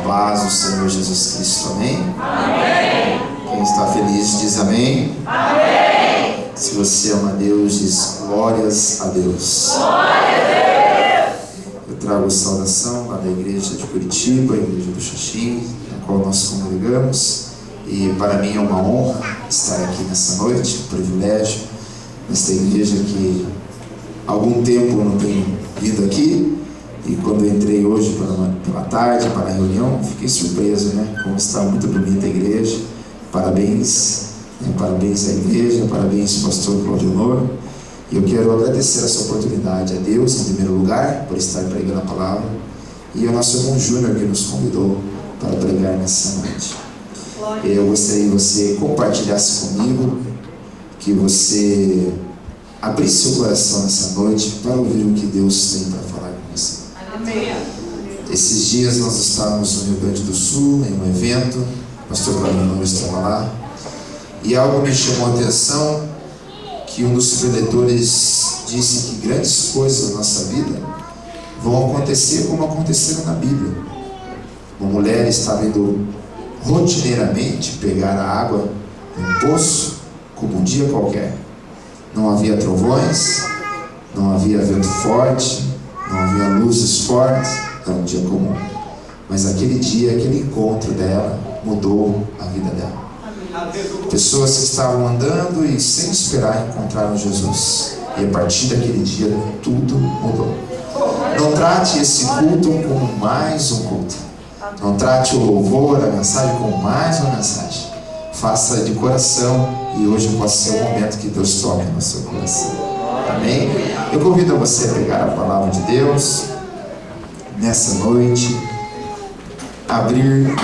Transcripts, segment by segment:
paz do Senhor Jesus Cristo, amém? Amém. Quem está feliz diz amém. Amém. Se você ama a Deus, diz glórias a Deus. Glória a Deus. Eu trago saudação lá da igreja de Curitiba, a igreja do Xaxim, na qual nós congregamos, e para mim é uma honra estar aqui nessa noite, um privilégio, nesta igreja que há algum tempo eu não tenho vindo aqui. E quando eu entrei hoje pela tarde para a reunião, fiquei surpreso, né? Como está muito bonita a igreja. Parabéns, né? Parabéns à igreja, parabéns pastor Claudionor. E eu quero agradecer essa oportunidade a Deus, em primeiro lugar, por estar pregando a palavra, e ao nosso irmão Júnior, que nos convidou para pregar nessa noite. Eu gostaria que você compartilhasse comigo, que você abrisse seu coração nessa noite para ouvir o que Deus tem para falar com você. Amém. Esses dias nós estávamos no Rio Grande do Sul, em um evento, o pastor Claudionor estava lá, e algo me chamou a atenção, que um dos preletores disse que grandes coisas da nossa vida vão acontecer como aconteceram na Bíblia. Uma mulher estava indo rotineiramente pegar a água em um poço, como um dia qualquer. Não havia trovões, não havia vento forte, não havia luzes fortes, era um dia comum. Mas aquele dia, aquele encontro dela, mudou a vida dela. Pessoas que estavam andando e sem esperar encontraram Jesus. E a partir daquele dia, tudo mudou. Não trate esse culto como mais um culto. Não trate o louvor, a mensagem como mais uma mensagem. Faça de coração, e hoje pode ser o momento que Deus toque no seu coração. Amém? Eu convido você a pegar a palavra de Deus nessa noite, abrir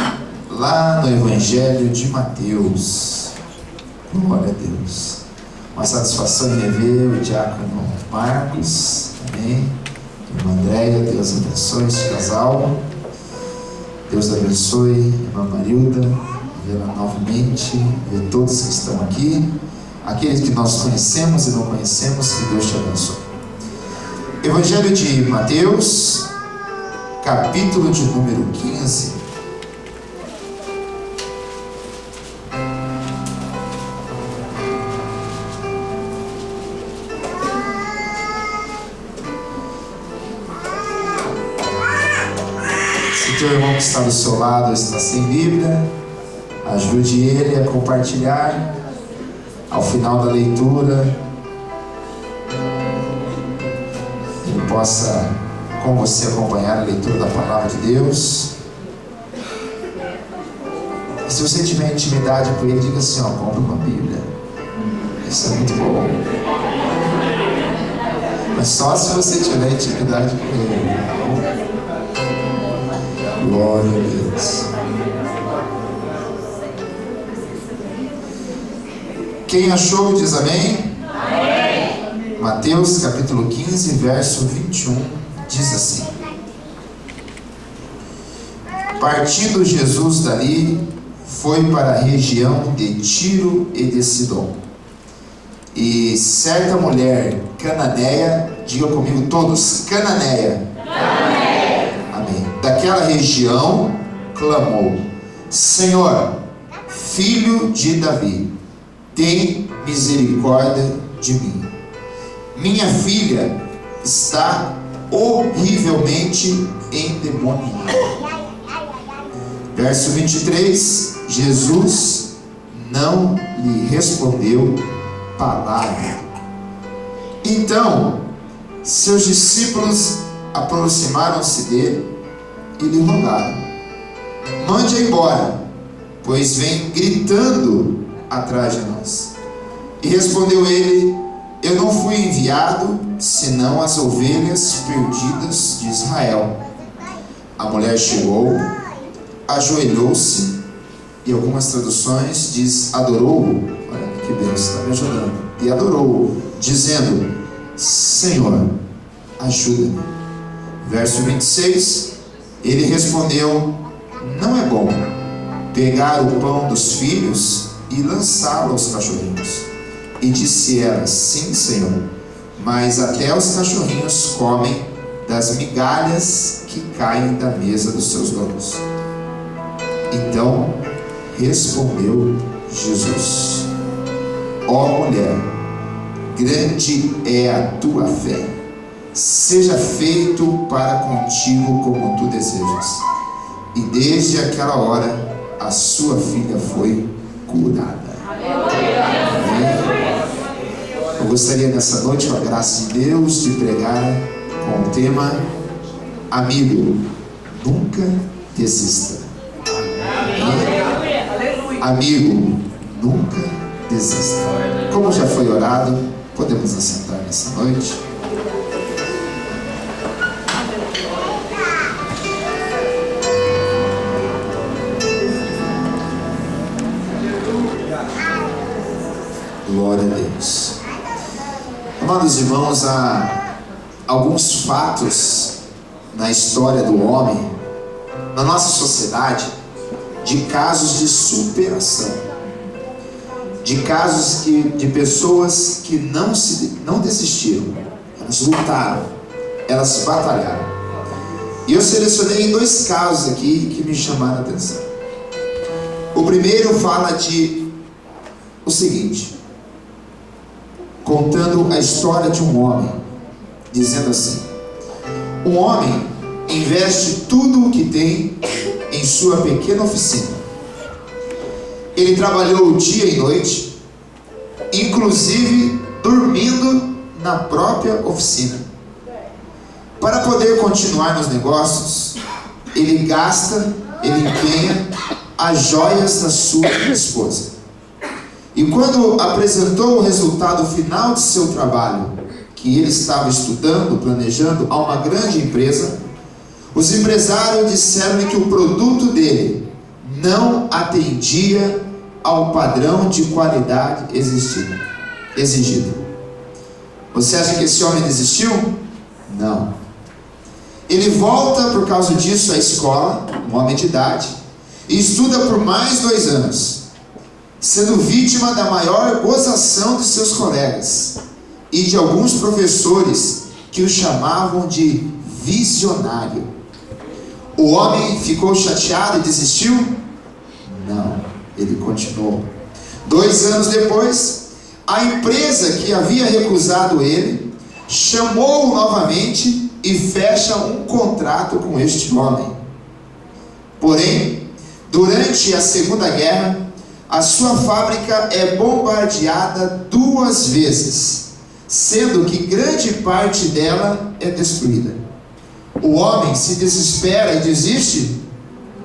lá no Evangelho de Mateus. Glória a Deus. Uma satisfação em rever o diácono Marcos. Amém? Irmã Andréia, Deus abençoe esse casal. Deus abençoe a irmã Marilda, vê-la novamente, ver todos que estão aqui, aqueles que nós conhecemos e não conhecemos, que Deus te abençoe. Evangelho de Mateus, capítulo de número 15. Se teu irmão que está do seu lado está sem Bíblia, ajude ele a compartilhar. Ao final da leitura, ele possa com você acompanhar a leitura da palavra de Deus. E se você tiver intimidade com ele, diga assim: ó, compra uma Bíblia. Isso é muito bom. Mas só se você tiver intimidade com ele. Glória a Deus. Quem achou diz amém? Amém. Mateus capítulo 15, verso 21, diz assim: Partindo Jesus dali, foi para a região de Tiro e de Sidom. E certa mulher cananeia, diga comigo todos, cananeia. Amém. Daquela região clamou: Senhor, filho de Davi, tem misericórdia de mim. Minha filha está horrivelmente endemoniada. Verso 23, Jesus não lhe respondeu palavra. Então, seus discípulos aproximaram-se dele e lhe rogaram: mande-a embora, pois vem gritando atrás de nós. E respondeu ele: eu não fui enviado senão as ovelhas perdidas de Israel. A mulher chegou, ajoelhou-se, e algumas traduções diz adorou-o. Olha que bem, você está me ajudando. E adorou-o, dizendo: Senhor, ajuda-me. Verso 26, ele respondeu: não é bom pegar o pão dos filhos e lançá-lo aos cachorrinhos. E disse ela: sim, Senhor, mas até os cachorrinhos comem das migalhas que caem da mesa dos seus donos. Então respondeu Jesus: ó mulher, grande é a tua fé, seja feito para contigo como tu desejas. E desde aquela hora a sua filha foi curada. Eu gostaria nessa noite, com a graça de Deus, de pregar com o tema: amigo, nunca desista. Amigo, nunca desista. Como já foi orado, podemos assentar nessa noite. Glória a Deus. Amados irmãos, há alguns fatos na história do homem, na nossa sociedade, de casos de superação, de casos de pessoas que não desistiram, elas lutaram, elas batalharam. E eu selecionei 2 casos aqui que me chamaram a atenção. O primeiro fala de o seguinte, contando a história de um homem, dizendo assim: um homem investe tudo o que tem em sua pequena oficina. Ele trabalhou dia e noite, inclusive dormindo na própria oficina. Para poder continuar nos negócios, ele empenha as joias da sua esposa. E quando apresentou o resultado final de seu trabalho, que ele estava estudando, planejando, a uma grande empresa, os empresários disseram-lhe que o produto dele não atendia ao padrão de qualidade exigido. Você acha que esse homem desistiu? Não. Ele volta por causa disso à escola, um homem de idade, e estuda por mais 2 anos, sendo vítima da maior gozação de seus colegas e de alguns professores que o chamavam de visionário. O homem ficou chateado e desistiu? Não, ele continuou. 2 anos depois, a empresa que havia recusado ele chamou-o novamente e fecha um contrato com este homem. Porém, durante a Segunda Guerra, a sua fábrica é bombardeada 2 vezes, sendo que grande parte dela é destruída. O homem se desespera e desiste?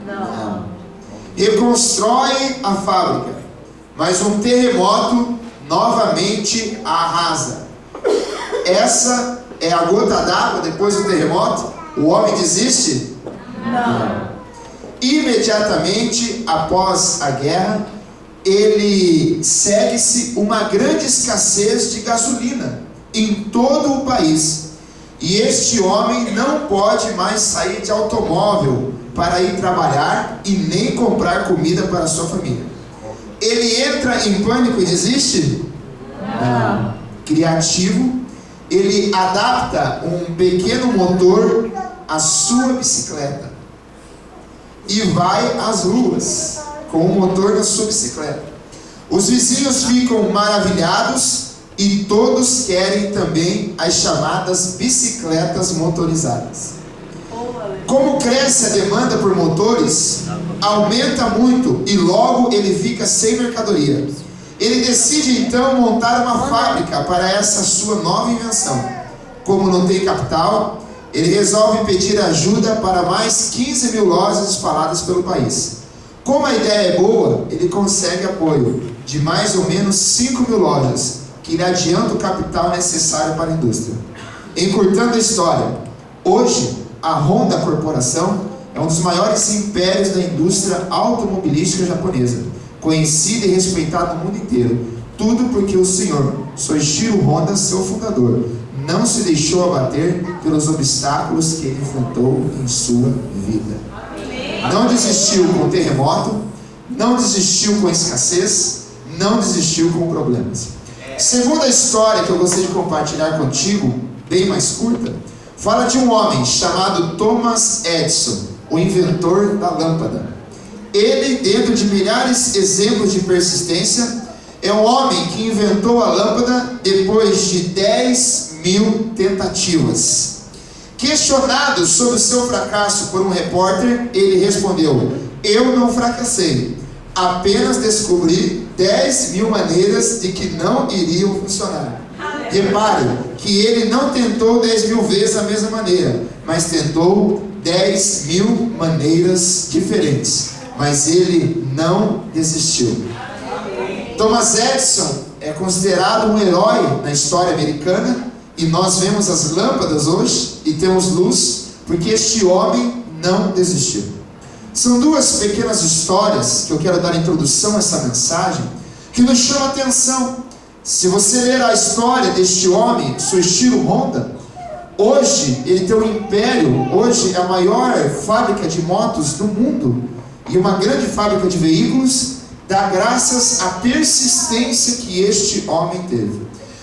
Não. Reconstrói a fábrica, mas um terremoto novamente a arrasa. Essa é a gota d'água depois do terremoto? O homem desiste? Não. Imediatamente após a guerra, ele segue-se uma grande escassez de gasolina em todo o país. E este homem não pode mais sair de automóvel para ir trabalhar e nem comprar comida para a sua família. Ele entra em pânico e desiste? Não. Criativo, ele adapta um pequeno motor à sua bicicleta e vai às ruas com o motor da sua bicicleta. Os vizinhos ficam maravilhados e todos querem também as chamadas bicicletas motorizadas. Como cresce a demanda por motores, aumenta muito e logo ele fica sem mercadoria. Ele decide então montar uma fábrica para essa sua nova invenção. Como não tem capital, ele resolve pedir ajuda para mais 15 mil lojas espalhadas pelo país. Como a ideia é boa, ele consegue apoio de mais ou menos 5 mil lojas, que lhe adianta o capital necessário para a indústria. Encurtando a história, hoje a Honda Corporação é um dos maiores impérios da indústria automobilística japonesa, conhecida e respeitada no mundo inteiro. Tudo porque o senhor Soichiro Honda, seu fundador, não se deixou abater pelos obstáculos que ele enfrentou em sua vida. Não desistiu com o terremoto, não desistiu com a escassez, não desistiu com problemas. Segunda história que eu gostaria de compartilhar contigo, bem mais curta, fala de um homem chamado Thomas Edison, o inventor da lâmpada. Ele, dentro de milhares de exemplos de persistência, é um homem que inventou a lâmpada depois de 10.000 tentativas. Questionado sobre o seu fracasso por um repórter, ele respondeu: eu não fracassei, apenas descobri 10.000 maneiras de que não iriam funcionar. Repare que ele não tentou 10.000 vezes a mesma maneira, mas tentou 10.000 maneiras diferentes, mas ele não desistiu. Thomas Edison é considerado um herói na história americana, e nós vemos as lâmpadas hoje e temos luz porque este homem não desistiu. São duas pequenas histórias que eu quero dar introdução a essa mensagem, que nos chama a atenção. Se você ler a história deste homem, Soichiro Honda, hoje ele tem um império, hoje é a maior fábrica de motos do mundo e uma grande fábrica de veículos, dá graças à persistência que este homem teve.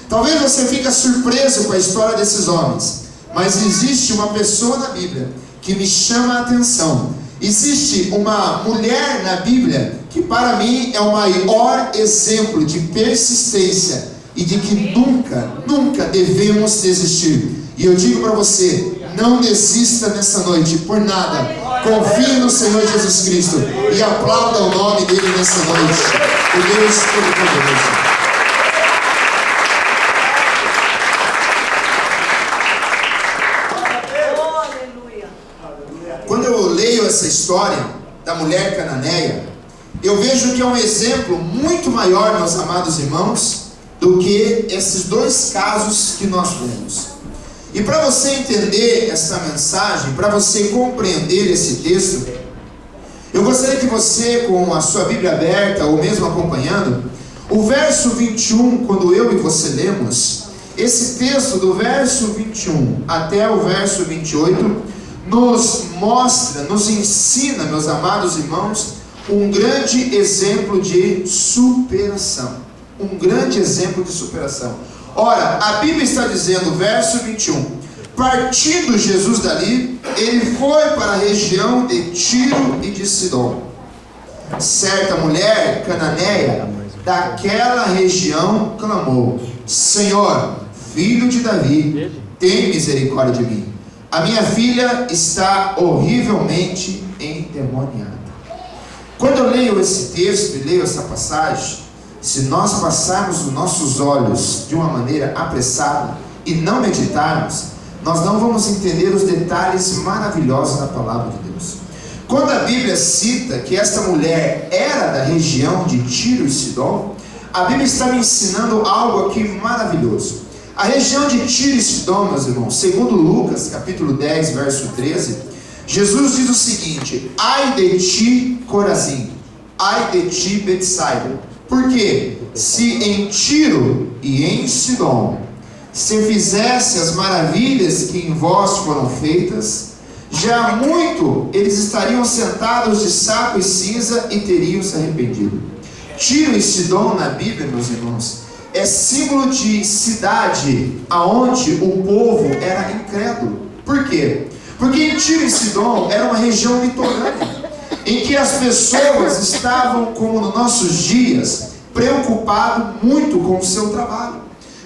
Talvez você fique surpreso com a história desses homens, mas existe uma pessoa na Bíblia que me chama a atenção. Existe uma mulher na Bíblia que para mim é o maior exemplo de persistência e de que nunca devemos desistir. E eu digo para você, não desista nessa noite por nada. Confie no Senhor Jesus Cristo e aplauda o nome dele nessa noite. O Deus Todo-Poderoso. Quando eu leio essa história da mulher cananeia, eu vejo que é um exemplo muito maior, meus amados irmãos, do que esses dois casos que nós vemos. E para você entender essa mensagem, para você compreender esse texto, eu gostaria que você, com a sua Bíblia aberta ou mesmo acompanhando, o verso 21, quando eu e você lemos, esse texto do verso 21 até o verso 28, nos mostra, nos ensina, meus amados irmãos, um grande exemplo de superação. Um grande exemplo de superação. Ora, a Bíblia está dizendo, verso 21, partindo Jesus dali, ele foi para a região de Tiro e de Sidom. Certa mulher cananeia daquela região clamou: Senhor, filho de Davi, tem misericórdia de mim. A minha filha está horrivelmente endemoniada. Quando eu leio esse texto e leio essa passagem, se nós passarmos os nossos olhos de uma maneira apressada e não meditarmos, nós não vamos entender os detalhes maravilhosos da palavra de Deus. Quando a Bíblia cita que esta mulher era da região de Tiro e Sidom, a Bíblia está me ensinando algo aqui maravilhoso. A região de Tiro e Sidom, meus irmãos, segundo Lucas, capítulo 10, verso 13, Jesus diz o seguinte: ai de ti, Corazim, ai de ti, Betsaida. Por quê? Se em Tiro e em Sidom se fizesse as maravilhas que em vós foram feitas, já muito eles estariam sentados de saco e cinza e teriam se arrependido. Tiro e Sidom na Bíblia, meus irmãos, é símbolo de cidade aonde o povo era incrédulo. Por quê? Porque em Tiro e Sidom era uma região litorânea, em que as pessoas estavam, como nos nossos dias, preocupado muito com o seu trabalho,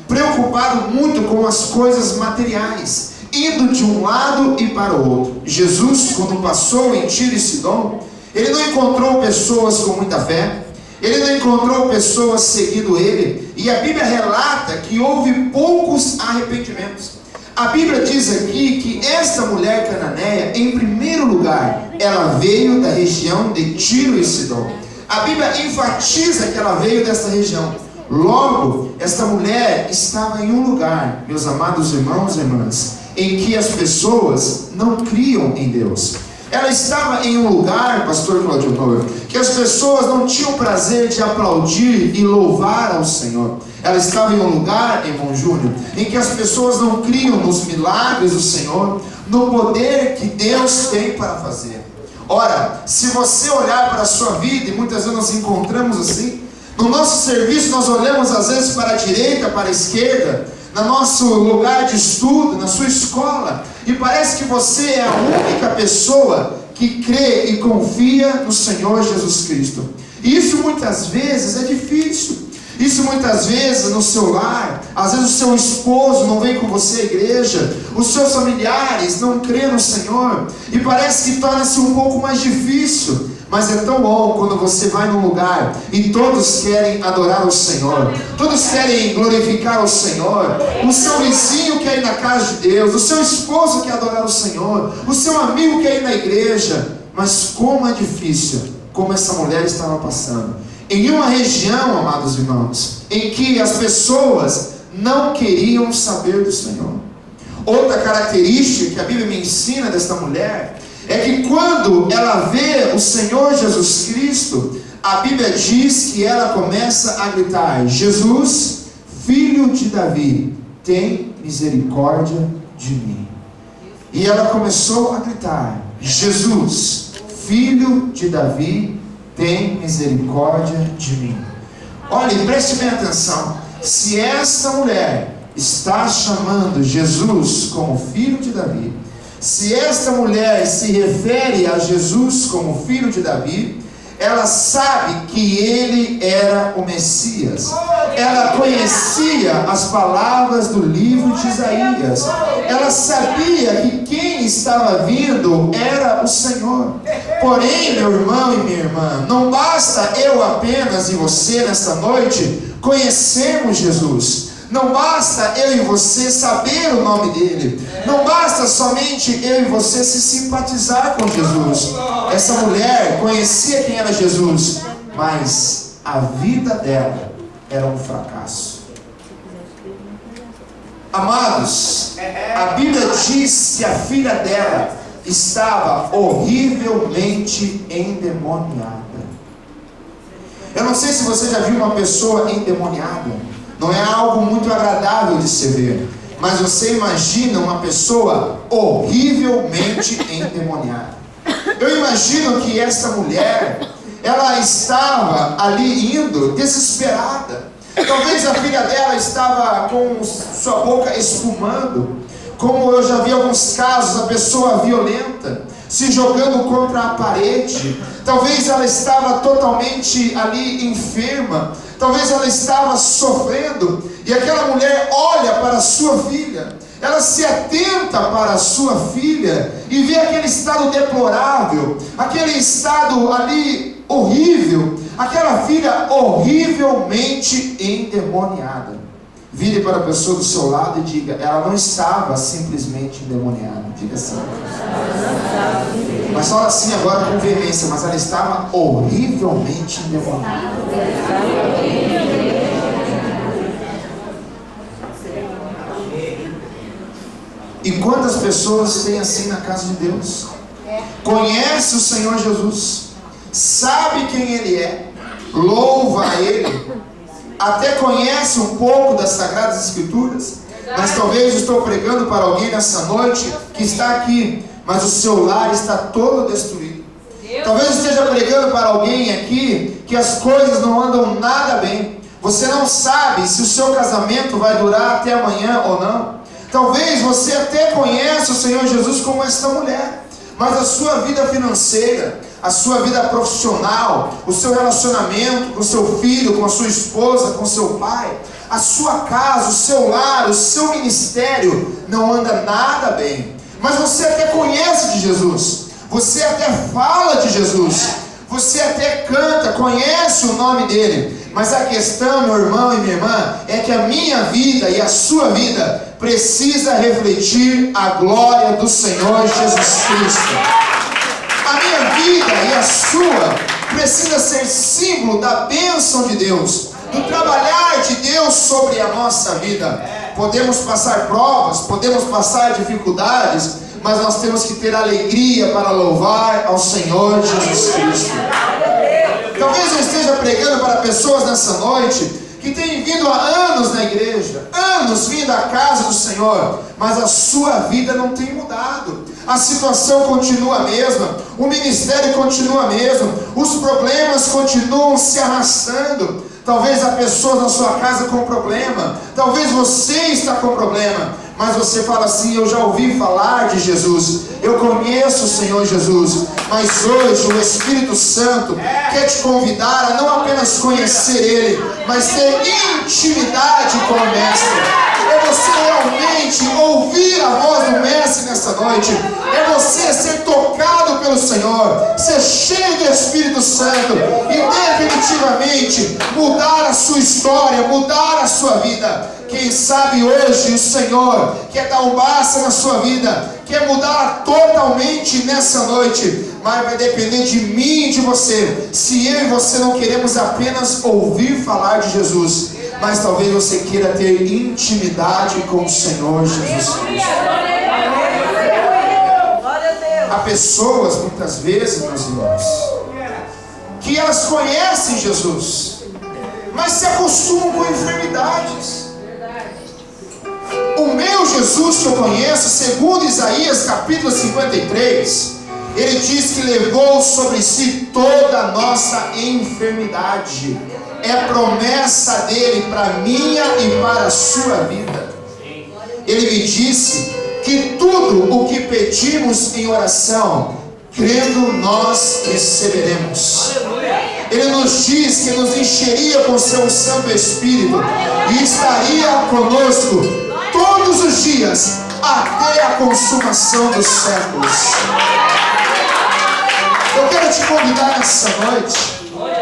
preocupado muito com as coisas materiais, indo de um lado e para o outro. Jesus, quando passou em Tiro e Sidom, ele não encontrou pessoas com muita fé, ele não encontrou pessoas seguindo ele, e a Bíblia relata que houve poucos arrependimentos. A Bíblia diz aqui que esta mulher cananeia, em primeiro lugar, ela veio da região de Tiro e Sidom. A Bíblia enfatiza que ela veio dessa região. Logo, esta mulher estava em um lugar, meus amados irmãos e irmãs, em que as pessoas não criam em Deus. Ela estava em um lugar, pastor Claudio Noel, que as pessoas não tinham prazer de aplaudir e louvar ao Senhor. Ela estava em um lugar, irmão Júnior, em que as pessoas não criam nos milagres do Senhor, no poder que Deus tem para fazer. Ora, se você olhar para a sua vida, e muitas vezes nós encontramos assim, no nosso serviço nós olhamos às vezes para a direita, para a esquerda, no nosso lugar de estudo, na sua escola, e parece que você é a única pessoa que crê e confia no Senhor Jesus Cristo. E isso muitas vezes é difícil. Isso muitas vezes no seu lar, às vezes o seu esposo não vem com você à igreja, os seus familiares não crêem no Senhor, e parece que torna-se um pouco mais difícil. Mas é tão bom quando você vai num lugar e todos querem adorar o Senhor, todos querem glorificar o Senhor. O seu vizinho quer ir na casa de Deus, o seu esposo quer adorar o Senhor, o seu amigo quer ir na igreja. Mas como é difícil, como essa mulher estava passando, em uma região, amados irmãos, em que as pessoas não queriam saber do Senhor. Outra característica que a Bíblia me ensina desta mulher é que quando ela vê o Senhor Jesus Cristo, a Bíblia diz que ela começa a gritar: Jesus, filho de Davi, tem misericórdia de mim. E ela começou a gritar: Jesus, filho de Davi, tem misericórdia de mim. Olhe, preste bem atenção. Se esta mulher está chamando Jesus como filho de Davi, se esta mulher se refere a Jesus como filho de Davi, ela sabe que ele era o Messias. Ela conhecia as palavras do livro de Isaías. Ela sabia que quem estava vindo era o Senhor. Porém, meu irmão e minha irmã, não basta eu apenas e você nesta noite conhecermos Jesus. Não basta eu e você saber o nome dele. Não basta somente eu e você se simpatizar com Jesus. Essa mulher conhecia quem era Jesus, mas a vida dela era um fracasso. Amados, a Bíblia diz que a filha dela estava horrivelmente endemoniada. Eu não sei se você já viu uma pessoa endemoniada. Não é algo muito agradável de se ver, mas você imagina uma pessoa horrivelmente endemoniada. Eu imagino que essa mulher, ela estava ali indo desesperada. Talvez a filha dela estava com sua boca espumando, como eu já vi alguns casos, a pessoa violenta se jogando contra a parede. Talvez ela estava totalmente ali enferma. Talvez ela estava sofrendo. E aquela mulher olha para a sua filha. Ela se atenta para a sua filha e vê aquele estado deplorável, aquele estado ali horrível, aquela filha horrivelmente endemoniada. Vire para a pessoa do seu lado e diga: ela não estava simplesmente endemoniada. Diga assim. Mas fala assim agora com veemência: mas ela estava horrivelmente endemoniada. E quantas pessoas tem assim na casa de Deus? Conhece o Senhor Jesus, sabe quem Ele é, louva a Ele, até conhece um pouco das Sagradas Escrituras, mas talvez estou pregando para alguém nessa noite que está aqui, mas o seu lar está todo destruído. Talvez esteja pregando para alguém aqui que as coisas não andam nada bem. Você não sabe se o seu casamento vai durar até amanhã ou não. Talvez você até conheça o Senhor Jesus como esta mulher, mas a sua vida financeira, a sua vida profissional, o seu relacionamento com o seu filho, com a sua esposa, com o seu pai, a sua casa, o seu lar, o seu ministério não anda nada bem. Mas você até conhece de Jesus, você até fala de Jesus, você até canta, conhece o nome dele. Mas a questão, meu irmão e minha irmã, é que a minha vida e a sua vida precisa refletir a glória do Senhor Jesus Cristo. A minha vida e a sua precisa ser símbolo da bênção de Deus, do trabalhar de Deus sobre a nossa vida. Podemos passar provas, podemos passar dificuldades, mas nós temos que ter alegria para louvar ao Senhor Jesus Cristo. Talvez eu esteja pregando para pessoas nessa noite que têm vindo há anos na igreja, anos vindo à casa do Senhor, mas a sua vida não tem mudado. A situação continua a mesma, o ministério continua mesmo, os problemas continuam se arrastando. Talvez há pessoas na sua casa com problema, talvez você está com problema, mas você fala assim: eu já ouvi falar de Jesus, eu conheço o Senhor Jesus, mas hoje o Espírito Santo quer te convidar a não apenas conhecer Ele, mas ter intimidade com o Mestre. É você realmente ouvir a voz do Mestre nessa noite, é você ser tocado pelo Senhor, ser cheio do Espírito Santo e definitivamente mudar a sua história, mudar a sua vida. Quem sabe hoje o Senhor quer dar um basta na sua vida, quer mudar totalmente nessa noite, mas vai depender de mim e de você. Se eu e você não queremos apenas ouvir falar de Jesus, mas talvez você queira ter intimidade com o Senhor Jesus Cristo. Há pessoas, muitas vezes, meus irmãos, que elas conhecem Jesus, mas se acostumam com enfermidades. O meu Jesus que eu conheço, segundo Isaías capítulo 53, ele diz que levou sobre si toda a nossa enfermidade. É promessa dele para minha e para a sua vida. Ele me disse que tudo o que pedimos em oração, crendo, nós receberemos. Ele nos diz que nos encheria com seu Santo Espírito e estaria conosco todos os dias até a consumação dos séculos. Eu quero te convidar nessa noite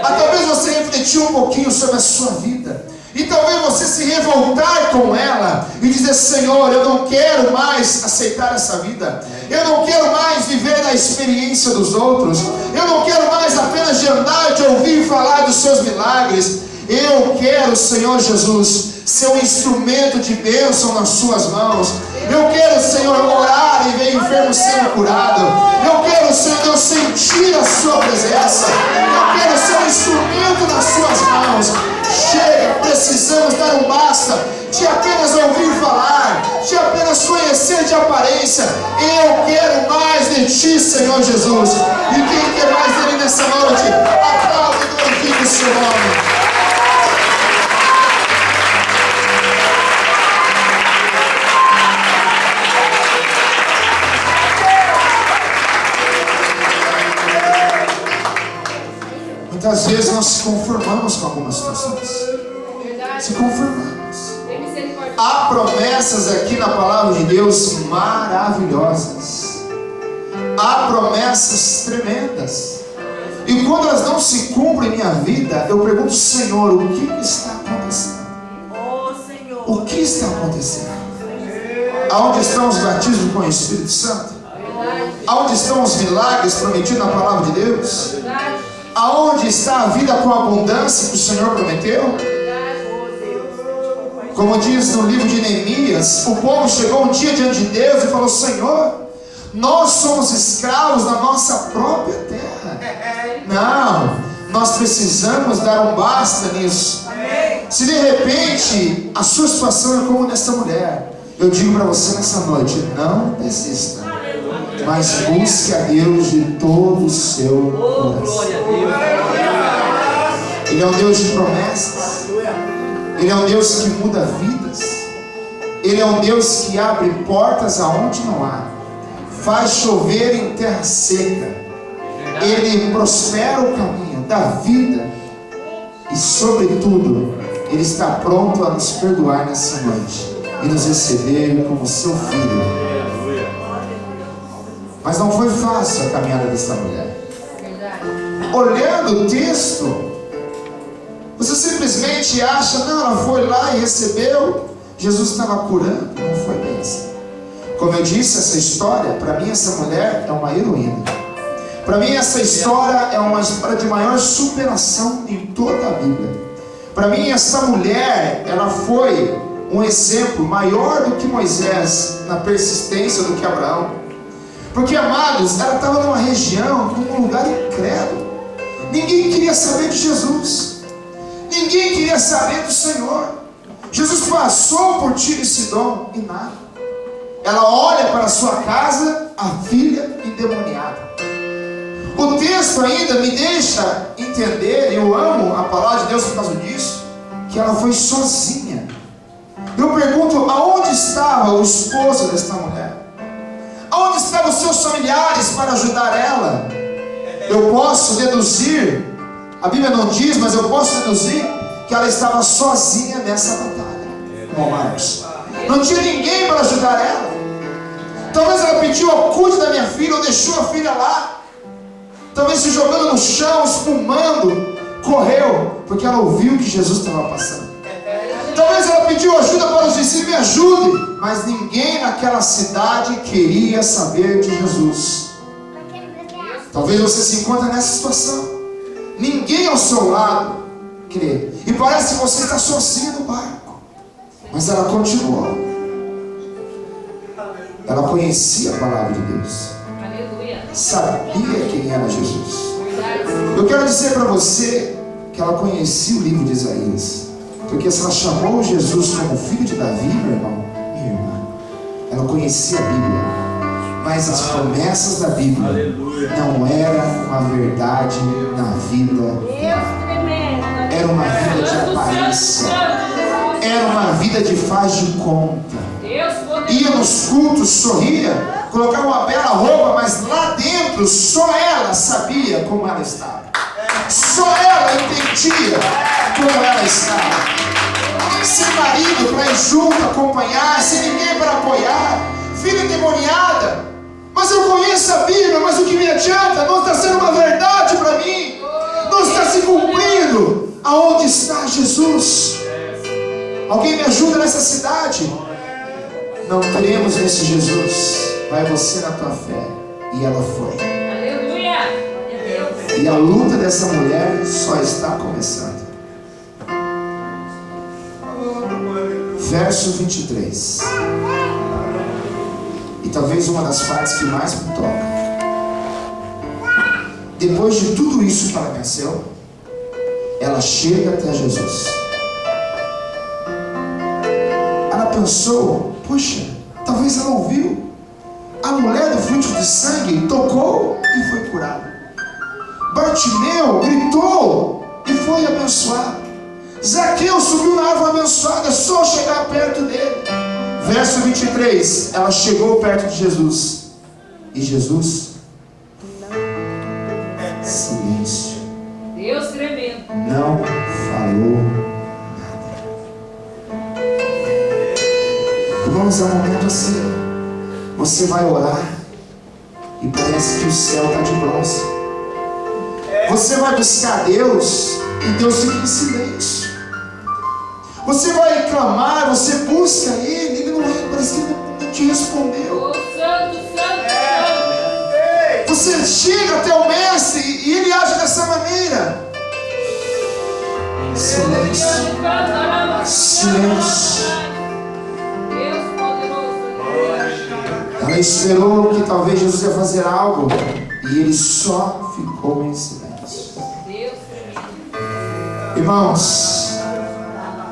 a talvez você refletir um pouquinho sobre a sua vida, e talvez você se revoltar com ela e dizer: Senhor, eu não quero mais aceitar essa vida, eu não quero mais viver na experiência dos outros, eu não quero mais apenas de andar, de ouvir falar dos seus milagres. Eu quero, Senhor Jesus, ser um instrumento de bênção nas suas mãos. Eu quero, Senhor, orar e ver enfermo sendo curado. Eu quero, Senhor, sentir a sua presença. Eu quero ser um instrumento nas suas mãos. Chega, precisamos dar um basta de apenas ouvir falar, de apenas conhecer de aparência. Eu quero mais de Ti, Senhor Jesus. E quem quer mais dele nessa noite, aplaude e glorifique o Seu nome. Muitas vezes nós se conformamos com algumas situações. Se conformamos. Há promessas aqui na palavra de Deus maravilhosas. Há promessas tremendas. E quando elas não se cumprem em minha vida, eu pergunto: Senhor, o que está acontecendo? O que está acontecendo? Aonde estão os batismos com o Espírito Santo? Aonde estão os milagres prometidos na palavra de Deus? Aonde está a vida com abundância que o Senhor prometeu? Como diz no livro de Neemias, o povo chegou um dia diante de Deus e falou: Senhor, nós somos escravos da nossa própria terra. Não, nós precisamos dar um basta nisso. Se de repente a sua situação é como dessa mulher, eu digo para você nessa noite: não desista, mas busque a Deus de todo o seu coração. Ele é um Deus de promessas. Ele é um Deus que muda vidas. Ele é um Deus que abre portas aonde não há, faz chover em terra seca. Ele prospera o caminho da vida. E sobretudo, Ele está pronto a nos perdoar nessa noite e nos receber como seu filho. Mas não foi fácil a caminhada dessa mulher. Olhando o texto, você simplesmente acha: não, ela foi lá e recebeu, Jesus estava curando. Não foi bem assim. Como eu disse, essa história, para mim essa mulher é uma heroína. Para mim essa história é uma história de maior superação em toda a Bíblia. Para mim essa mulher, ela foi um exemplo maior do que Moisés na persistência, do que Abraão. Porque, amados, ela estava numa região, num lugar incrédulo. Ninguém queria saber de Jesus. Ninguém queria saber do Senhor. Jesus passou por Tiro e Sidom e nada. Ela olha para a sua casa, a filha endemoniada. O texto ainda me deixa entender, eu amo a palavra de Deus por causa disso, que ela foi sozinha. Eu pergunto, aonde estava o esposo desta mulher? Aonde estavam os seus familiares para ajudar ela? Eu posso deduzir, a Bíblia não diz, mas eu posso deduzir que ela estava sozinha nessa batalha, irmão Marcos. Não tinha ninguém para ajudar ela. Talvez ela pediu: cuide da minha filha, ou deixou a filha lá. Talvez se jogando no chão, espumando, correu, porque ela ouviu que Jesus estava passando. Talvez ela pediu ajuda para os discípulos: me ajude. Mas ninguém naquela cidade queria saber de Jesus. Talvez você se encontre nessa situação. Ninguém ao seu lado crê. E parece que você está sozinho no barco. Mas ela continuou. Ela conhecia a palavra de Deus. Sabia quem era Jesus. Eu quero dizer para você que ela conhecia o livro de Isaías. Porque se ela chamou Jesus como filho de Davi, meu irmão, minha irmã, ela conhecia a Bíblia. Mas as promessas da Bíblia não eram uma verdade na vida dela. Era uma vida de aparência. Era uma vida de faz de conta. Ia nos cultos, sorria, colocava uma bela roupa, mas lá dentro só ela sabia como ela estava. Só ela entendia como ela estava. Sem marido para ir junto, acompanhar, sem ninguém para apoiar, filha endemoniada. Mas eu conheço a Bíblia, mas o que me adianta? Não está sendo uma verdade para mim. Não está se cumprindo. Aonde está Jesus? Alguém me ajuda nessa cidade? Não cremos nesse Jesus. Vai você na tua fé. E ela foi. Aleluia. E a luta dessa mulher só está começando. Verso 23. E talvez uma das partes que mais me toca. Depois de tudo isso que ela venceu, ela chega até Jesus. Ela pensou: puxa, talvez ela ouviu. A mulher do fluxo de sangue tocou e foi curada. Bartimeu gritou e foi abençoado. Zaqueu subiu na árvore abençoada, só chegar perto dele. Verso 23, ela chegou perto de Jesus. E Jesus, silêncio. Deus tremendo. Não falou nada. Irmãos, é um momento assim. Você vai orar e parece que o céu está de bronze. Você vai buscar Deus e Deus fica em silêncio. Você vai clamar, você busca Ele, Ele não parece que não te respondeu. Oh, santo, santo, santo. Você chega até o Mestre e Ele age dessa maneira. Silêncio. Silêncio. Deus poderoso. Ela esperou que talvez Jesus ia fazer algo e Ele só ficou em silêncio. Deus tremendo. Irmãos,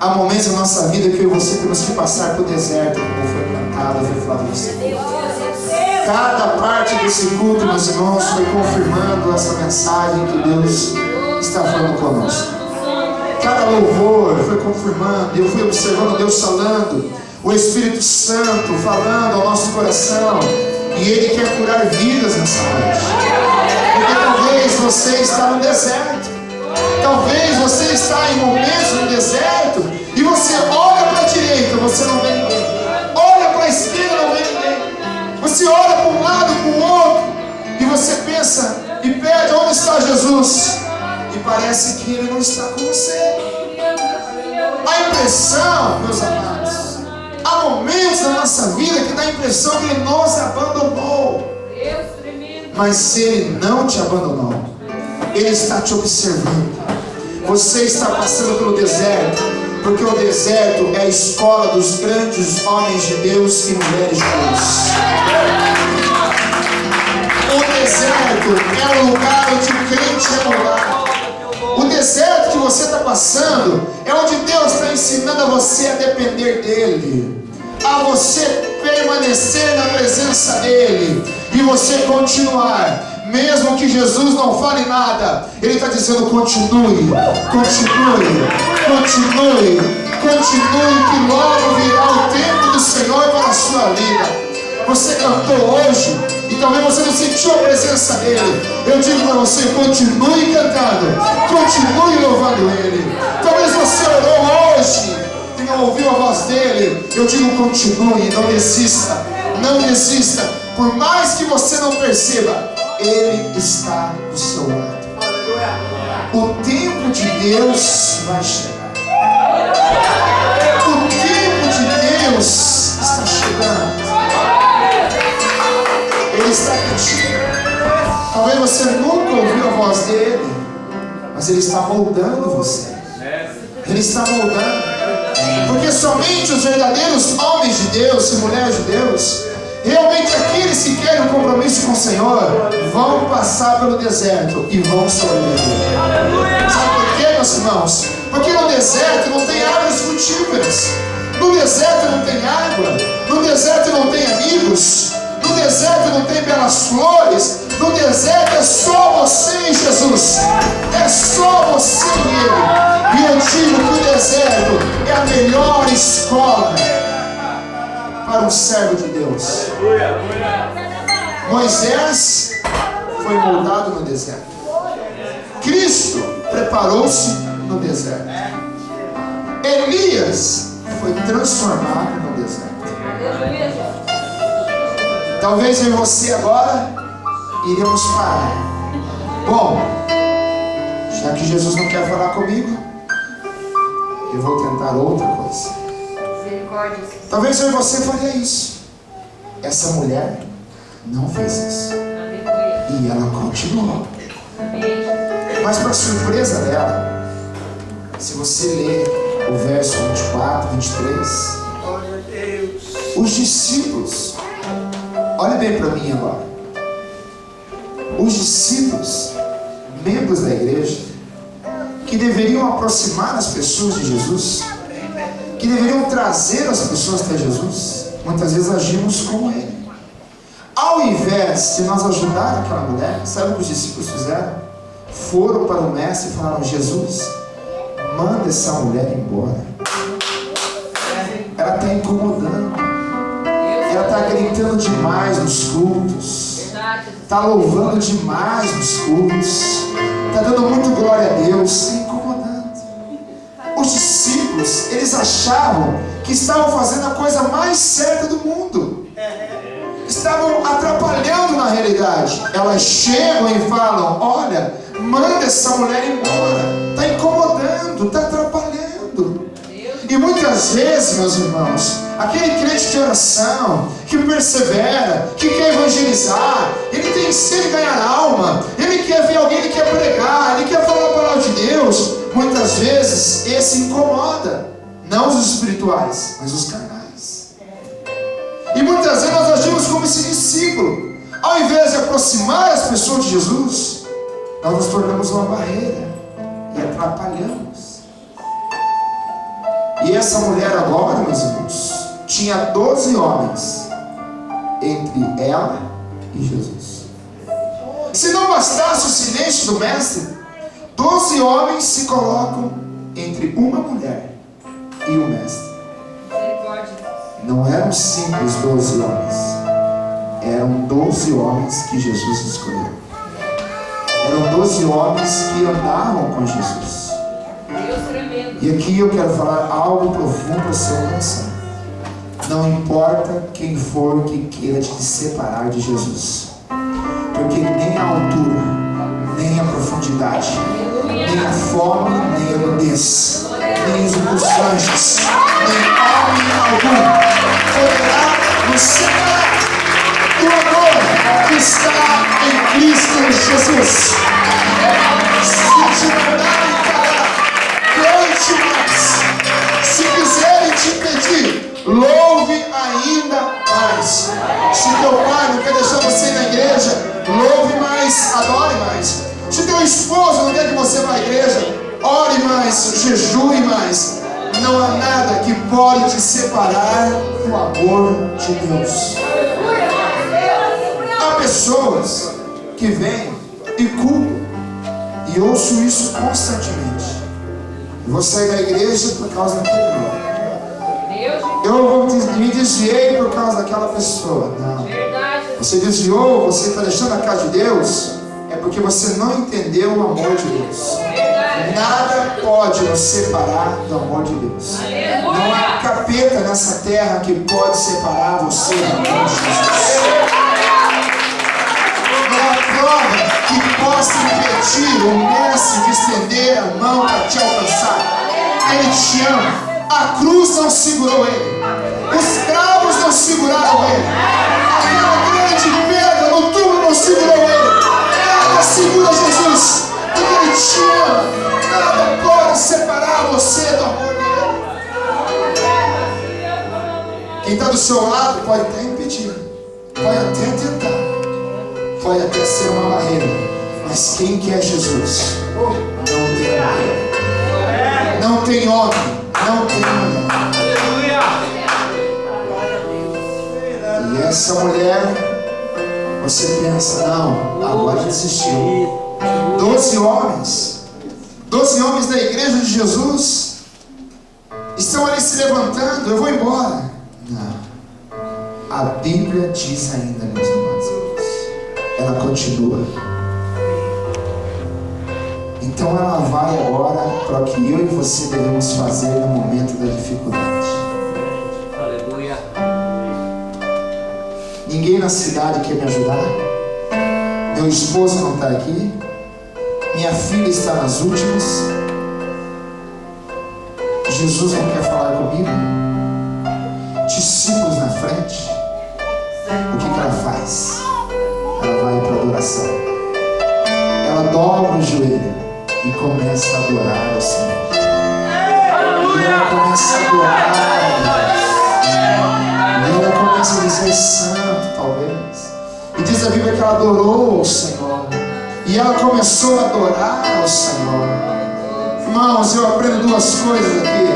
há momentos na nossa vida que eu e você temos que passar por deserto, como foi cantado, foi falado nesse culto. Cada parte desse culto, meus irmãos, foi confirmando essa mensagem que Deus está falando conosco. Cada louvor foi confirmando, eu fui observando Deus falando, o Espírito Santo falando ao nosso coração, e Ele quer curar vidas nessa noite. Porque talvez você está no deserto. Talvez você está em momentos no deserto e você olha para a direita, você não vê ninguém. Olha para a esquerda, não vê ninguém. Você olha para um lado, para o outro e você pensa e pede: onde está Jesus? E parece que Ele não está com você. A impressão, meus amados, há momentos na nossa vida que dá a impressão que Ele nos abandonou. Mas se Ele não te abandonou, Ele está te observando. Você está passando pelo deserto, porque o deserto é a escola dos grandes homens de Deus e mulheres de Deus. O deserto é o lugar onde o crente é moldado. O deserto que você está passando é onde Deus está ensinando a você a depender dEle, a você permanecer na presença dEle e você continuar. Mesmo que Jesus não fale nada, Ele está dizendo: continue, continue, continue, continue, que logo virá o tempo do Senhor para a sua vida. Você cantou hoje e talvez você não sentiu a presença dEle. Eu digo para você: continue cantando, continue louvando Ele. Talvez você orou hoje e não ouviu a voz dEle. Eu digo: continue, não desista, não desista. Por mais que você não perceba, Ele está do seu lado. O tempo de Deus vai chegar. O tempo de Deus está chegando. Ele está contigo. Talvez você nunca ouviu a voz dele, mas Ele está moldando você. Ele está moldando. Porque somente os verdadeiros homens de Deus e mulheres de Deus, realmente aqueles que querem um compromisso com o Senhor, vão passar pelo deserto e vão sobreviver. Sabe por quê, meus irmãos? Porque no deserto não tem árvores frutíferas. No deserto não tem água. No deserto não tem amigos. No deserto não tem belas flores. No deserto é só você e Jesus. É só você e Ele. E eu digo que o deserto é a melhor escola para um servo de Deus. Moisés foi moldado no deserto. Cristo preparou-se no deserto. Elias foi transformado no deserto. Talvez eu e você agora iremos parar. Bom, já que Jesus não quer falar comigo, eu vou tentar outra coisa. Talvez eu e você faria isso. Essa mulher não fez isso. E ela continuou. Mas para surpresa dela, se você ler o verso 24, 23, os discípulos, olha bem para mim agora. Os discípulos, membros da igreja, que deveriam aproximar as pessoas de Jesus, que deveriam trazer as pessoas até Jesus, muitas vezes agimos como Ele. Ao invés de nós ajudar aquela mulher, sabe o que os discípulos fizeram? Foram para o mestre e falaram: Jesus, manda essa mulher embora. Ela está incomodando. Ela está gritando demais nos cultos. Está louvando demais nos cultos. Está dando muito glória a Deus. Está incomodando. Os discípulos, eles achavam que estavam fazendo a coisa mais certa do mundo. Estavam atrapalhando na realidade. Elas chegam e falam: olha, manda essa mulher embora. Está incomodando, está atrapalhando. E muitas vezes, meus irmãos, aquele crente de oração, que persevera, que quer evangelizar, ele tem sede de ganhar alma, ele quer ver alguém, ele quer pregar, ele quer falar a palavra de Deus. Muitas vezes esse incomoda, não os espirituais, mas os carnais. E muitas vezes nós agimos como esse discípulo. Ao invés de aproximar as pessoas de Jesus, nós nos tornamos uma barreira e atrapalhamos. E essa mulher agora, meus irmãos, tinha 12 homens entre ela e Jesus. Se não bastasse o silêncio do mestre, 12 homens se colocam entre uma mulher e o mestre. Não eram simples 12 homens, eram 12 homens que Jesus escolheu. Eram 12 homens que andavam com Jesus. E aqui eu quero falar algo profundo ao seu coração. Não importa quem for que queira te separar de Jesus, porque nem a altura, nem a profundidade, nem a fome, nem a nudez, nem os anjos, nem homem algum poderá nos separar do amor que está em Cristo Jesus. Se te mandarem parar, cante mais. Se quiserem te impedir, louve ainda mais. Se teu pai não quer deixar você ir na igreja, louve mais, adore mais. Se teu esposo não quer que você vá à igreja, ore mais, jejue mais. Não há nada que pode te separar do amor de Deus. Há pessoas que vêm e culpam. E ouço isso constantemente. Eu vou sair da igreja por causa daquele nome. Eu me desviei por causa daquela pessoa. Não. Você desviou, você está deixando a casa de Deus, é porque você não entendeu o amor de Deus. Nada pode nos separar do amor de Deus. Não há capeta nessa terra que pode separar você do amor de Jesus. Não há prova que possa impedir o mestre de estender a mão para te alcançar. Ele te ama. A cruz não segurou ele. Os cravos não seguraram ele. Aquela grande pedra no túmulo não segurou ele. Nada segura Jesus. Porque ele te ama. Nada pode separar você do amor dele. Quem está do seu lado pode até impedir. Pode até tentar. Pode até ser uma barreira. Mas quem quer Jesus não tem barreira. Não tem homem. Não tem mulher. E essa mulher, você pensa, não, agora desistiu. 12 homens da igreja de Jesus estão ali se levantando, eu vou embora. Não. A Bíblia diz ainda, meus amados irmãos, ela continua. Então ela vai agora para o que eu e você devemos fazer no momento da dificuldade. Aleluia. Ninguém na cidade quer me ajudar. Meu esposo não está aqui. Minha filha está nas últimas. Jesus não quer falar comigo. Discípulos na frente. O que ela faz? Ela vai para a adoração. Ela dobra o joelho e começa a adorar ao Senhor. E ela começa a adorar a Deus. E ela começa a dizer santo, talvez. E diz a Bíblia que ela adorou ao Senhor. E ela começou a adorar ao Senhor. Irmãos, eu aprendo duas coisas aqui.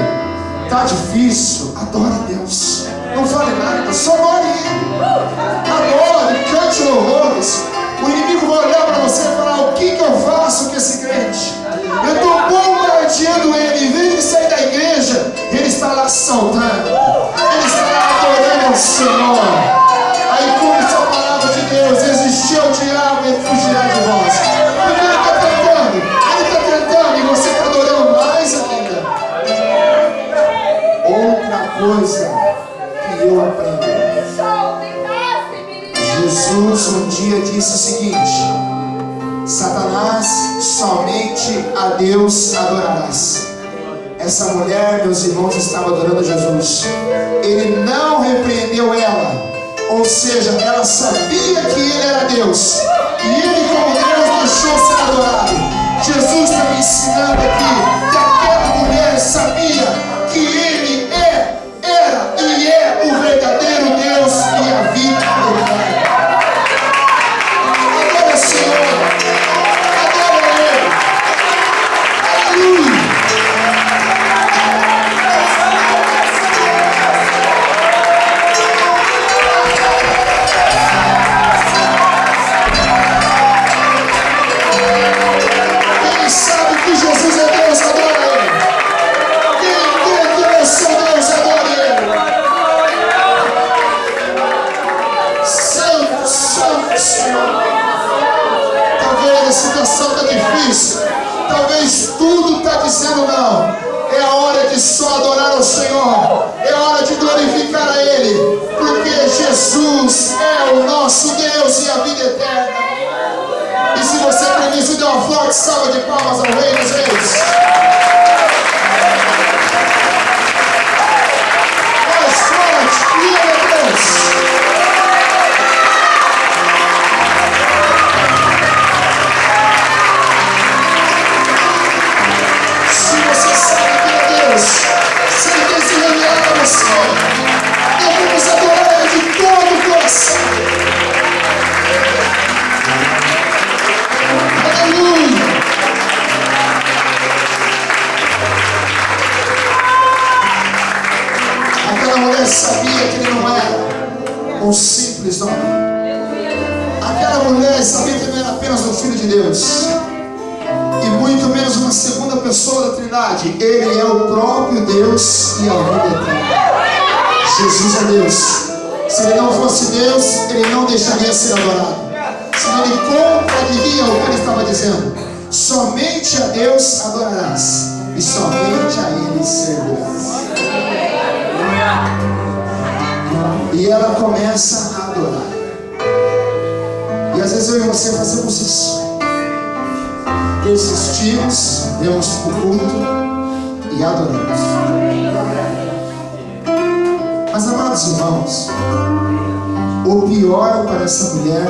Está difícil, adore a Deus. Não fale nada, só adore Ele. Adore, cante louvores. O inimigo vai olhar para você e falar: o que eu faço com esse crente? Eu estou bombardeando ele. Em vez de sair da igreja, ele está lá saltando. Ele está lá adorando ao Senhor. Aí cumpre-se a palavra de Deus: resistir ao diabo e ele fugirá de vós. Porque ele está tentando e você está adorando mais ainda. Outra coisa que eu aprendi: Jesus um dia disse o seguinte: Satanás, somente a Deus adorarás. Essa mulher, meus irmãos, estava adorando Jesus. Ele não repreendeu ela. Ou seja, ela sabia que ele era Deus. E ele, como Deus, deixou ser adorado. Jesus está me ensinando aqui que aquela mulher sabia que ele era e é o verdadeiro Deus e a vida eterna. Adora o Senhor. Adora Ele. Aleluia. Quem sabe que Jesus é Deus, adora Ele. Quem crê que é seu Deus, adora Ele. Santo, santo Senhor. Talvez a situação está difícil. Talvez tudo está dizendo não. É a hora de só adorar ao Senhor. É a hora de glorificar a Ele. Porque Jesus é o nosso Deus e a vida eterna. E se você crê nisso, dê uma forte salva de palmas ao Rei dos Reis. Mais forte, glória a Deus. Se você sabe que é Deus, se Ele tem se revelado a você, devemos adorar Ele de todo o coração. Aleluia! Aquela mulher sabia que ele não era um simples homem. Aquela mulher sabia que ele não era apenas no Filho de Deus, e muito menos uma segunda pessoa da Trindade. Ele é o próprio Deus e a vida eterna. Jesus é Deus. Se Ele não fosse Deus, Ele não deixaria ser adorado. Senão Ele contraria o que Ele estava dizendo. Somente a Deus adorarás, e somente a Ele servirás. E ela começa a adorar. E às vezes eu e você fazemos isso. Persistimos, vemos o culto e adoramos. Mas, amados irmãos, o pior para essa mulher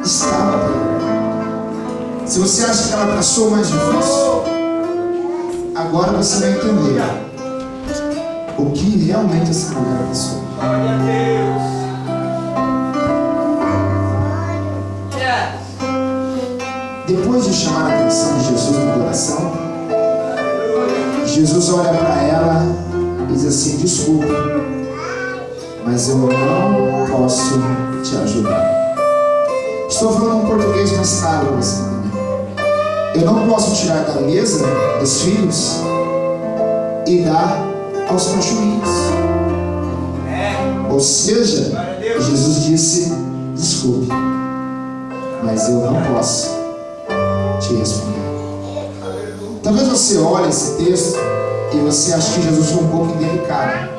estava para ela. Se você acha que ela passou mais difícil, agora você vai entender o que realmente essa mulher passou. Glória a Deus. Depois de chamar a atenção de Jesus na adoração, Jesus olha para ela e diz assim: desculpa, mas eu não posso te ajudar. Estou falando um português mais claro para você entender. Eu não posso tirar da mesa dos filhos e dar aos cachorrinhos. Ou seja, Jesus disse: desculpe, mas eu não posso te responder. Talvez você olhe esse texto e você ache que Jesus foi um pouco indelicado,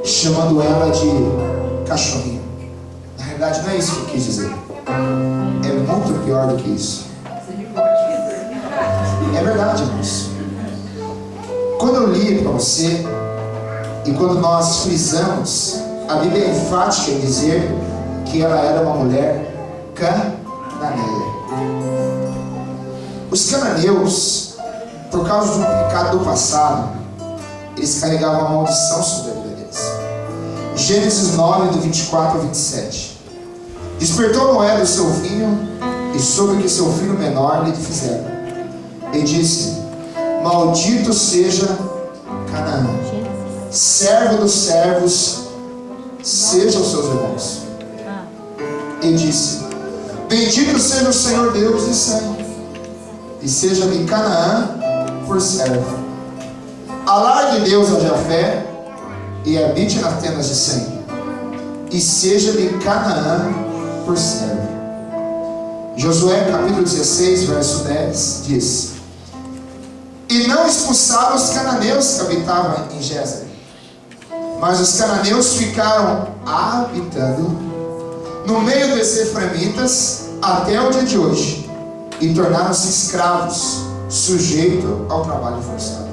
chamando ela de cachorrinho. Na realidade não é isso que eu quis dizer. É muito pior do que isso. É verdade, irmãos. Quando eu li para você, e quando nós frisamos, a Bíblia é enfática em dizer que ela era uma mulher cananeia. Os cananeus, por causa do pecado do passado, eles carregavam uma maldição sobre a vida deles. Gênesis 9, do 24 ao 27. Despertou Noé do seu vinho e soube que seu filho menor lhe fizeram. E disse: maldito seja Canaã, servo dos servos, sejam seus irmãos. E disse: bendito seja o Senhor Deus de Sem, e seja-lhe Canaã por servo. Alargue Deus a Jafé, e habite nas tendas de Sem, e seja-lhe Canaã por servo. Josué capítulo 16, verso 10 diz: e não expulsaram os cananeus que habitavam em Gézer, mas os cananeus ficaram habitando no meio dos efraimitas até o dia de hoje, e tornaram-se escravos, sujeitos ao trabalho forçado.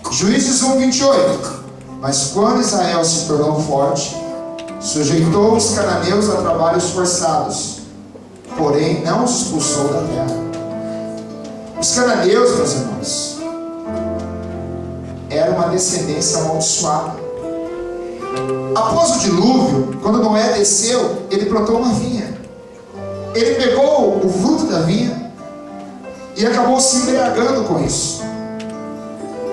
Juízes 1, 28. Mas quando Israel se tornou forte, sujeitou os cananeus a trabalhos forçados, porém não os expulsou da terra. Os cananeus, meus irmãos, era uma descendência amaldiçoada. Após o dilúvio, quando Noé desceu, ele plantou uma vinha. Ele pegou o fruto da vinha e acabou se embriagando com isso.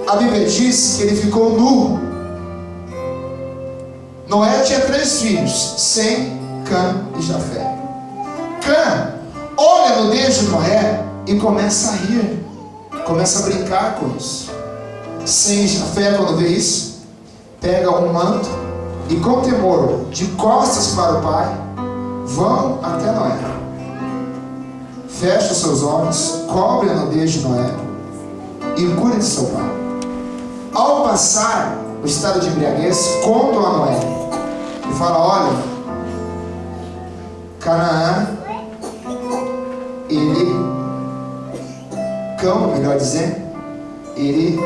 A Bíblia diz que ele ficou nu. Noé tinha 3 filhos: Sem, Cã e Jafé. Cã olha a nudez de Noé e começa a rir, começa a brincar com isso. Sem e Jafé, quando vê isso, pega um manto e, com temor, de costas para o pai, vão até Noé. Fecha os seus olhos, cobre a nudez de Noé e cura de seu pai. Ao passar o estado de embriaguez, contam a Noé e fala: olha, Canaã, Cão, melhor dizendo, ele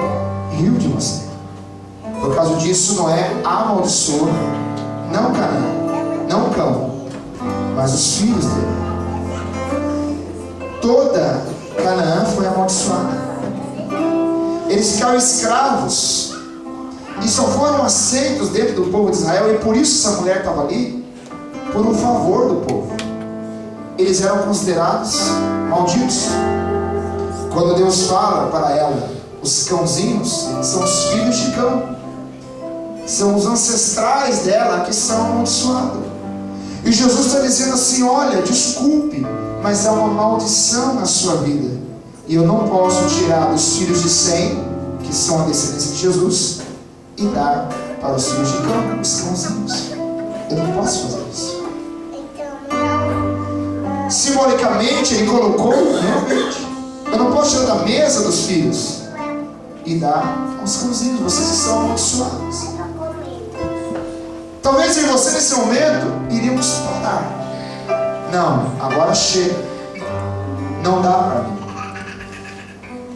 riu de você. Por causa disso, Noé amaldiçoou não Canaã, não Cão, mas os filhos dele. Toda Canaã foi amaldiçoada. Eles ficaram escravos e só foram aceitos dentro do povo de Israel, e por isso essa mulher estava ali, por um favor do povo. Eles eram considerados malditos. Quando Deus fala para ela, os cãozinhos são os filhos de Cão, são os ancestrais dela que são amaldiçoados. E Jesus está dizendo assim: olha, desculpe, mas há uma maldição na sua vida. E eu não posso tirar os filhos de Sem, que são a descendência de Jesus, e dar para os filhos de Cã, os cãozinhos. Eu não posso fazer isso. Simbolicamente, ele colocou, realmente, eu não posso tirar da mesa dos filhos e dar aos cãozinhos. Vocês estão amaldiçoados. Talvez em você, nesse momento, iríamos parar. Não, agora chega. Não dá para mim.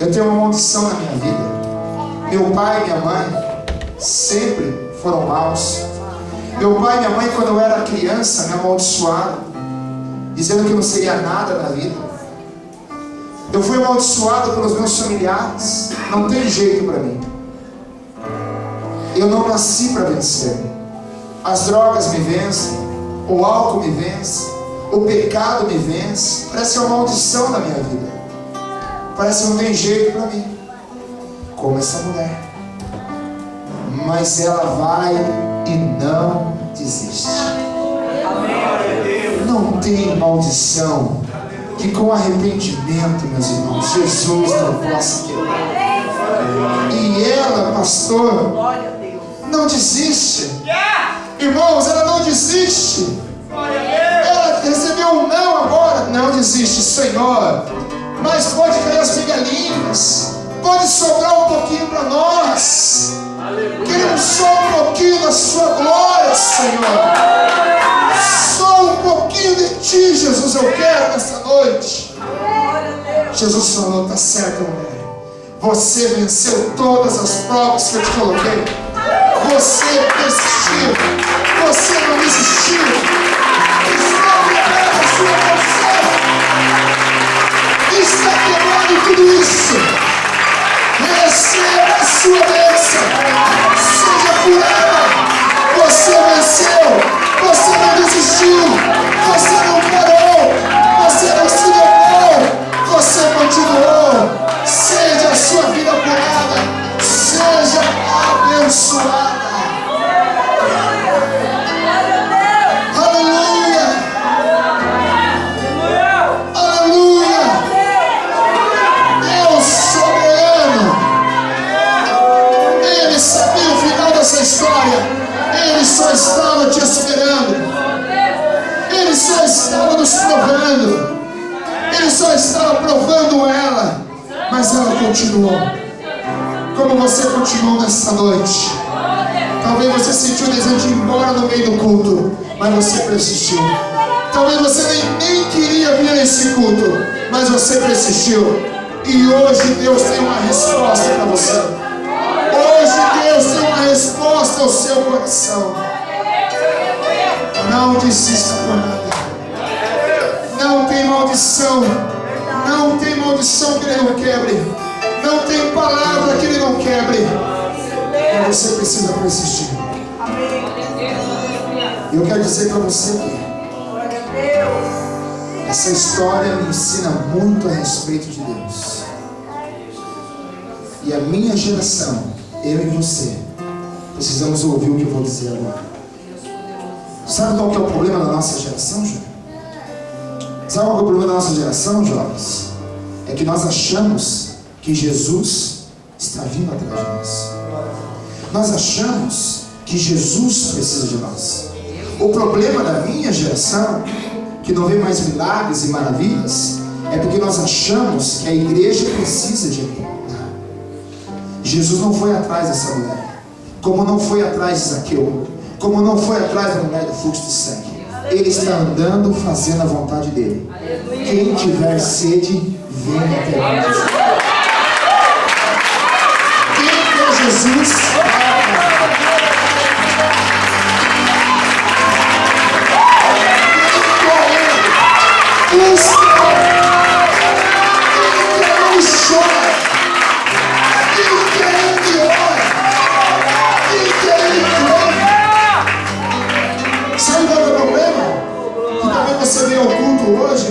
Eu tenho uma maldição na minha vida. Meu pai e minha mãe sempre foram maus. Meu pai e minha mãe, quando eu era criança, me amaldiçoaram, dizendo que eu não seria nada na vida. Eu fui amaldiçoado pelos meus familiares. Não tem jeito para mim. Eu não nasci para vencer. As drogas me vencem, o álcool me vence, o pecado me vence. Parece uma maldição na minha vida. Parece que não tem jeito para mim. Como essa mulher. Mas ela vai e não desiste. Não tem maldição que com arrependimento, meus irmãos, Jesus não possa quebrar. E ela, pastor, não desiste. Irmãos, ela não desiste. Ela recebeu um não agora. Não desiste, Senhor. Mas pode cair as migalhinhas. Pode sobrar um pouquinho para nós. Queremos só um pouquinho da sua glória, Senhor. Só um pouquinho de ti, Jesus, eu quero nessa noite. Jesus falou, está certo, mulher. Você venceu todas as provas que eu te coloquei. Você persistiu. Você não desistiu. Está quebrando a sua maldição. Está quebrando tudo isso. Receba a sua bênção. Seja curada. Você venceu. Você não desistiu. Você não parou. Você não se negou. Você continuou. Seja a sua vida curada. Seja abençoada. Aleluia. Aleluia. Deus soberano. Ele sabia o final dessa história. Ele só estava te esperando. Ele só estava nos provando. Ele só estava provando ela. Mas ela continuou. Como você continuou nessa noite. Talvez você sentiu o desejo de ir embora no meio do culto, mas você persistiu. Talvez você nem queria vir a esse culto, mas você persistiu. E hoje Deus tem uma resposta para você. Hoje Deus tem uma resposta ao seu coração. Não desista por nada. Não tem maldição. Não tem maldição que Ele não quebre. Não tem palavra que Ele não quebre. Mas você precisa persistir. E eu quero dizer para você que essa história me ensina muito a respeito de Deus. E a minha geração, eu e você, precisamos ouvir o que eu vou dizer agora. Sabe qual que é o problema da nossa geração, jovem? Sabe qual que é o problema da nossa geração, jovens? É que nós achamos que Jesus está vindo atrás de nós. Nós achamos que Jesus precisa de nós. O problema da minha geração, que não vê mais milagres e maravilhas, é porque nós achamos que a igreja precisa de mim. Jesus não foi atrás dessa mulher, como não foi atrás de Zaqueu, como não foi atrás da mulher do fluxo de sangue. Ele está andando fazendo a vontade dele. Quem tiver sede, venha até nós. Quem quer Jesus?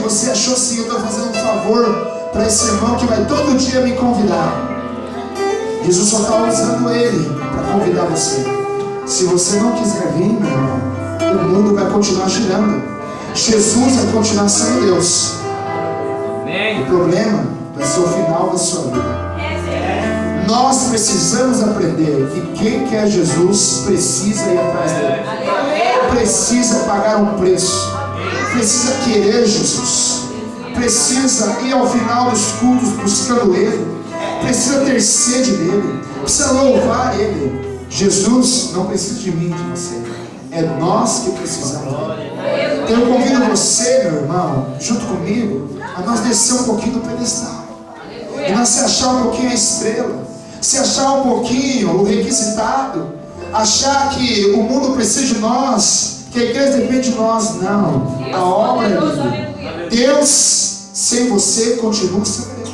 Você achou assim, eu estou fazendo um favor para esse irmão que vai todo dia me convidar. Jesus só está usando ele para convidar você. Se você não quiser vir, meu irmão, o mundo vai continuar girando. Jesus vai continuar sendo Deus. O problema vai ser o final da sua vida. Nós precisamos aprender que quem quer Jesus precisa ir atrás dele. Precisa pagar um preço. Precisa querer Jesus. Precisa ir ao final dos cultos buscando Ele. Precisa ter sede dele. Precisa louvar Ele. Jesus não precisa de mim, de você. É nós que precisamos dele. Então eu convido você, meu irmão, junto comigo, a nós descer um pouquinho do pedestal. E nós se achar um pouquinho a estrela. Se achar um pouquinho o requisitado. Achar que o mundo precisa de nós. Que a igreja depende de nós. Não. A obra é dele. Deus sem você continua sendo Deus.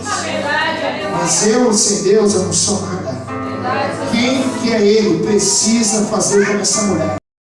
Mas eu sem Deus eu não sou nada. Quem que é Ele precisa fazer como essa mulher.